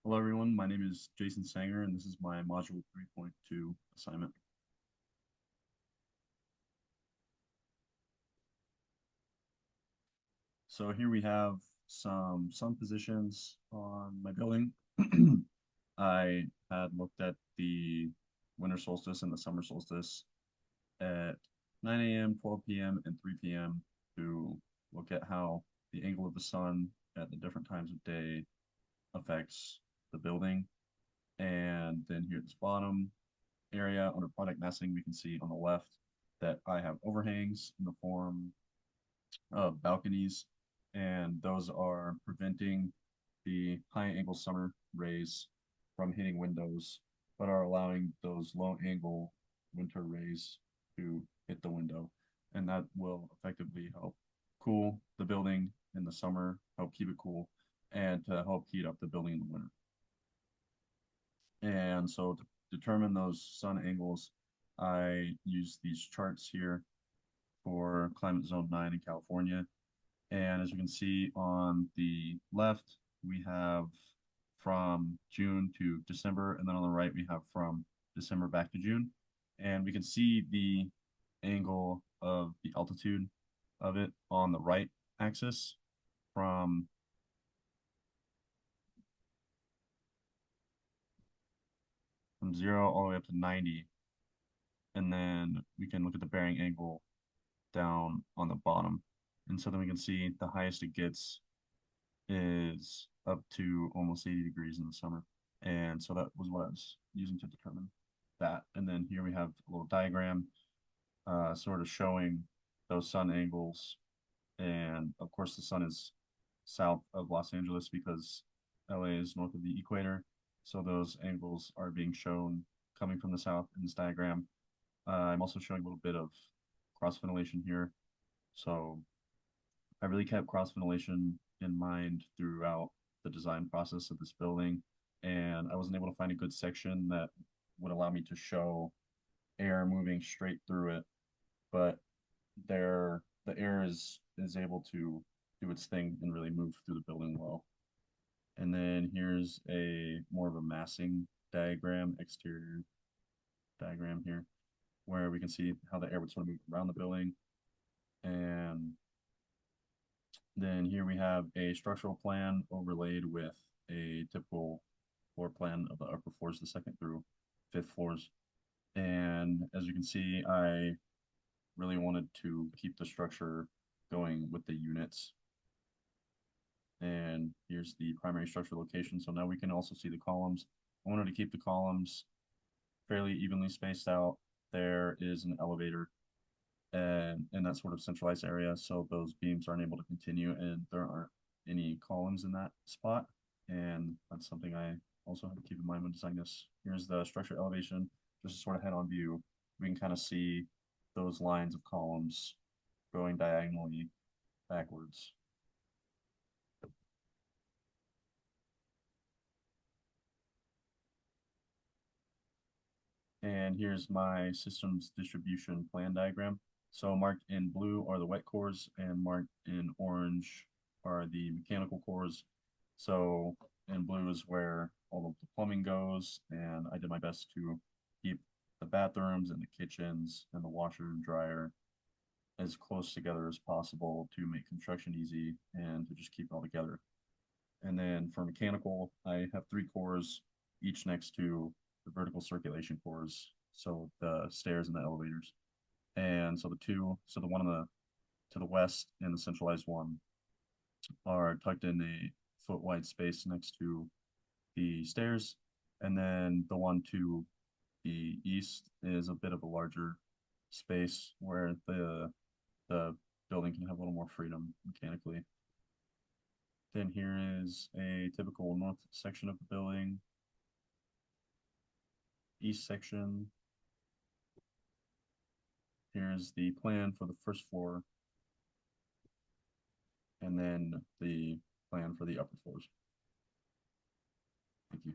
Hello everyone, my name is Jason Sanger and this is my Module 3.2 assignment. So here we have some sun positions on my building. I had looked at the winter solstice and the summer solstice at 9 a.m., 12 p.m., and 3 p.m. to look at how the angle of the sun at the different times of day affects the building. And then here at this bottom area under product massing, we can see on the left that I have overhangs in the form of balconies, and those are preventing the high angle summer rays from hitting windows, but are allowing those low angle winter rays to hit the window. And that will effectively help cool the building in the summer, help keep it cool, and to help heat up the building in the winter. And so to determine those sun angles, I use these charts here for climate zone 9 in California. And as you can see on the left, we have from June to December, and then on the right, we have from December back to June. And we can see the angle of the altitude of it on the right axis from from 0 all the way up to 90. And then we can look at the bearing angle down on the bottom. And so then we can see the highest it gets is up to almost 80 degrees in the summer. And so that was what I was using to determine that. And then here we have a little diagram sort of showing those sun angles. And of course, the sun is south of Los Angeles because LA is north of the equator. So those angles are being shown coming from the south in this diagram. I'm also showing a little bit of cross ventilation here. So I really kept cross ventilation in mind throughout the design process of this building, and I wasn't able to find a good section that would allow me to show air moving straight through it, but the air is able to do its thing and really move through the building well. And then here's a more of a massing diagram, exterior diagram here, where we can see how the air would sort of move around the building. And then here we have a structural plan overlaid with a typical floor plan of the upper floors, the second through fifth floors. And as you can see, I really wanted to keep the structure going with the units. And here's the primary structure location. So now we can also see the columns. I wanted to keep the columns fairly evenly spaced out. There is an elevator and in that sort of centralized area, so those beams aren't able to continue, and there aren't any columns in that spot. And that's something I also have to keep in mind when designing this. Here's the structure elevation, just a sort of head-on view. We can kind of see those lines of columns going diagonally backwards. And here's my systems distribution plan diagram. So marked in blue are the wet cores, and marked in orange are the mechanical cores. So in blue is where all of the plumbing goes, and I did my best to keep the bathrooms and the kitchens and the washer and dryer as close together as possible to make construction easy and to just keep it all together. And then for mechanical, I have three cores, each next to the vertical circulation cores, so the stairs and the elevators. And so the one on the to the west and the centralized one are tucked in a foot wide space next to the stairs. And then the one to the east is a bit of a larger space where the building can have a little more freedom mechanically. Then here is a typical north section of the building, east section. Here's the plan for the first floor, and then the plan for the upper floors. Thank you.